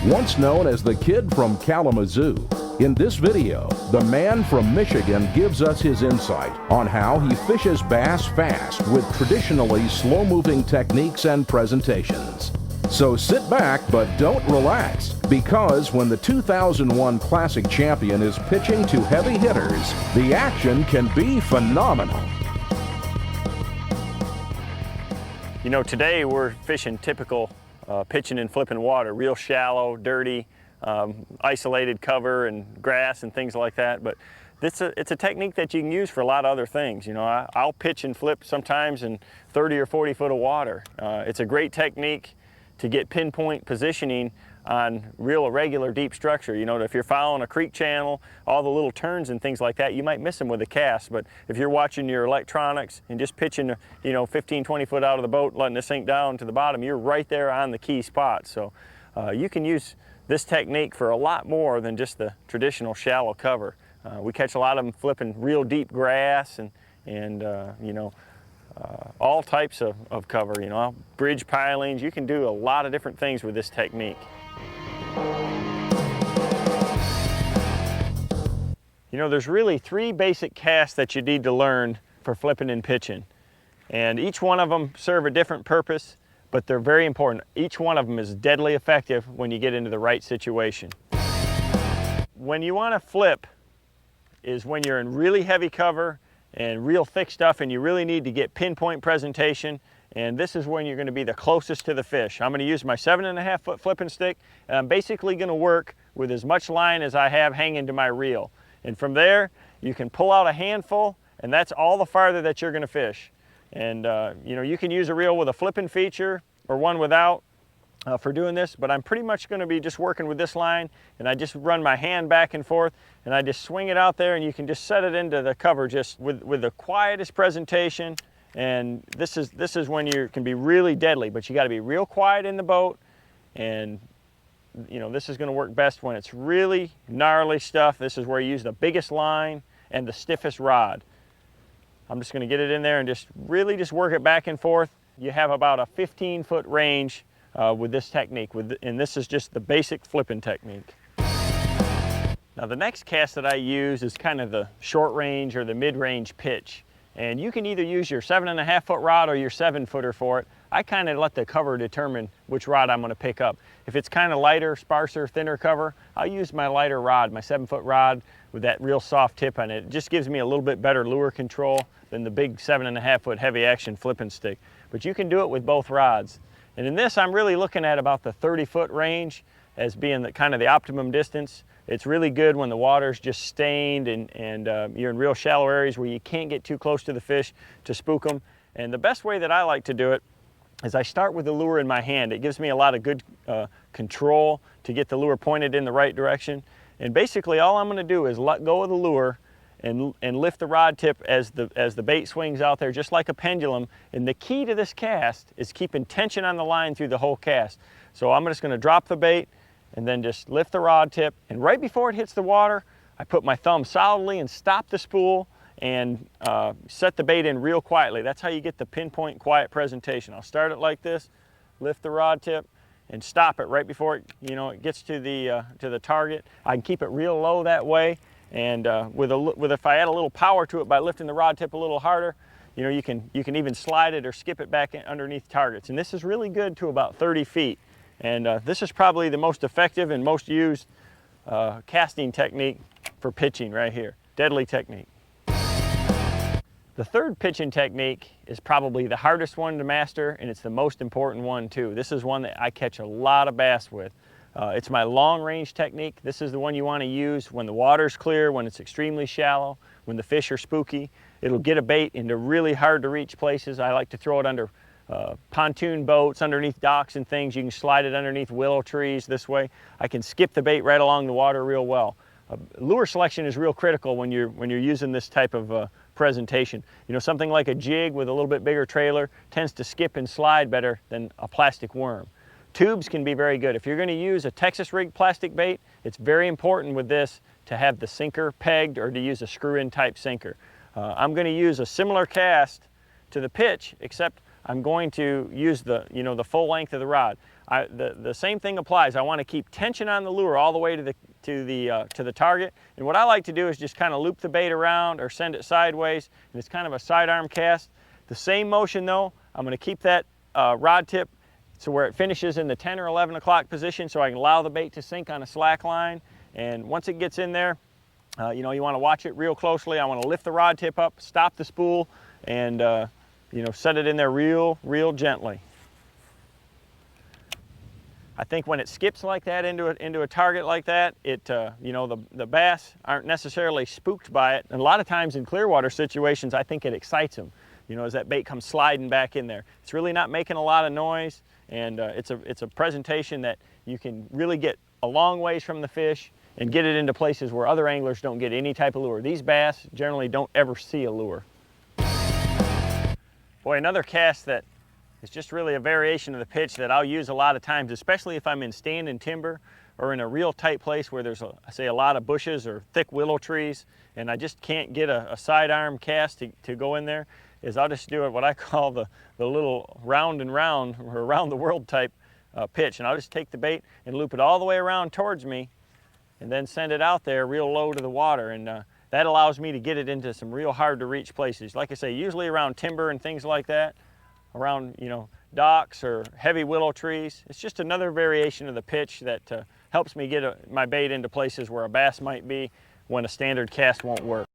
Once known as the Kid from Kalamazoo, in this video, the man from Michigan gives us his insight on how he fishes bass fast with traditionally slow-moving techniques and presentations. So sit back, but don't relax, because when the 2001 Classic champion is pitching to heavy hitters, the action can be phenomenal. You know, today we're fishing typical pitching and flipping water, real shallow, dirty, isolated cover and grass and things like that. But it's a technique that you can use for a lot of other things. You know, I'll pitch and flip sometimes in 30 or 40 foot of water. It's a great technique to get pinpoint positioning on real irregular deep structure. You know, if you're following a creek channel, all the little turns and things like that, you might miss them with a cast. But if you're watching your electronics and just pitching, you know, 15, 20 foot out of the boat, letting it sink down to the bottom, you're right there on the key spot. So you can use this technique for a lot more than just the traditional shallow cover. We catch a lot of them flipping real deep grass and you know, all types of cover, you know, bridge pilings. You can do a lot of different things with this technique. You know, there's really 3 basic casts that you need to learn for flipping and pitching. And each one of them serve a different purpose, but they're very important. Each one of them is deadly effective when you get into the right situation. When you want to flip is when you're in really heavy cover and real thick stuff and you really need to get pinpoint presentation, and this is when you're going to be the closest to the fish. I'm going to use my 7.5 foot flipping stick, and I'm basically going to work with as much line as I have hanging to my reel. And from there, you can pull out a handful, and that's all the farther that you're going to fish. And you know, you can use a reel with a flipping feature or one without for doing this, but I'm pretty much going to be just working with this line, and I just run my hand back and forth, and I just swing it out there, and you can just set it into the cover just with the quietest presentation. And this is when you can be really deadly, but you got to be real quiet in the boat. And you know, this is going to work best when it's really gnarly stuff. This is where you use the biggest line and the stiffest rod. I'm just going to get it in there and just really just work it back and forth. You have about a 15-foot range with this technique, and this is just the basic flipping technique. Now the next cast that I use is kind of the short range or the mid-range pitch. And you can either use your 7.5 foot rod or your 7-footer for it. I kind of let the cover determine which rod I'm going to pick up. If it's kind of lighter, sparser, thinner cover, I'll use my lighter rod, my 7-foot rod with that real soft tip on it. It just gives me a little bit better lure control than the big 7.5 foot heavy action flipping stick. But you can do it with both rods. And in this, I'm really looking at about the 30-foot range as being kind of the optimum distance. It's really good when the water's just stained and you're in real shallow areas where you can't get too close to the fish to spook them. And the best way that I like to do it is I start with the lure in my hand. It gives me a lot of good control to get the lure pointed in the right direction. And basically all I'm going to do is let go of the lure and lift the rod tip as the bait swings out there, just like a pendulum. And the key to this cast is keeping tension on the line through the whole cast. So I'm just going to drop the bait and then just lift the rod tip, and right before it hits the water, I put my thumb solidly and stop the spool and set the bait in real quietly. That's how you get the pinpoint quiet presentation. I'll start it like this, lift the rod tip, and stop it right before it gets to the target. I can keep it real low that way, and if I add a little power to it by lifting the rod tip a little harder, you know, you can even slide it or skip it back underneath targets. And this is really good to about 30 feet. And this is probably the most effective and most used casting technique for pitching right here. Deadly technique. The third pitching technique is probably the hardest one to master, and it's the most important one too. This is one that I catch a lot of bass with. It's my long range technique. This is the one you want to use when the water's clear, when it's extremely shallow, when the fish are spooky. It'll get a bait into really hard to reach places. I like to throw it under pontoon boats, underneath docks and things. You can slide it underneath willow trees this way. I can skip the bait right along the water real well. Lure selection is real critical when you're using this type of presentation. You know, something like a jig with a little bit bigger trailer tends to skip and slide better than a plastic worm. tubes can be very good. If you're going to use a Texas rig plastic bait, it's very important with this to have the sinker pegged or to use a screw-in type sinker. I'm going to use a similar cast to the pitch, except I'm going to use the full length of the rod. The same thing applies. I want to keep tension on the lure all the way to the target. And what I like to do is just kind of loop the bait around or send it sideways, and it's kind of a sidearm cast. The same motion though, I'm going to keep that rod tip so where it finishes in the 10 or 11 o'clock position, so I can allow the bait to sink on a slack line. And once it gets in there, you want to watch it real closely. I want to lift the rod tip up, stop the spool, and set it in there real gently. I think when it skips like that into a target like that, the bass aren't necessarily spooked by it. And a lot of times in clear water situations, I think it excites them. As that bait comes sliding back in there. It's really not making a lot of noise, and it's a presentation that you can really get a long ways from the fish and get it into places where other anglers don't get any type of lure. These bass generally don't ever see a lure. Boy, another cast that is just really a variation of the pitch that I'll use a lot of times, especially if I'm in standing timber or in a real tight place where there's, a lot of bushes or thick willow trees, and I just can't get a sidearm cast to go in there, is I'll just do what I call the little round and round or around the world type pitch. And I'll just take the bait and loop it all the way around towards me and then send it out there real low to the water. And that allows me to get it into some real hard to reach places. Like I say, usually around timber and things like that, around docks or heavy willow trees. It's just another variation of the pitch that helps me get my bait into places where a bass might be when a standard cast won't work.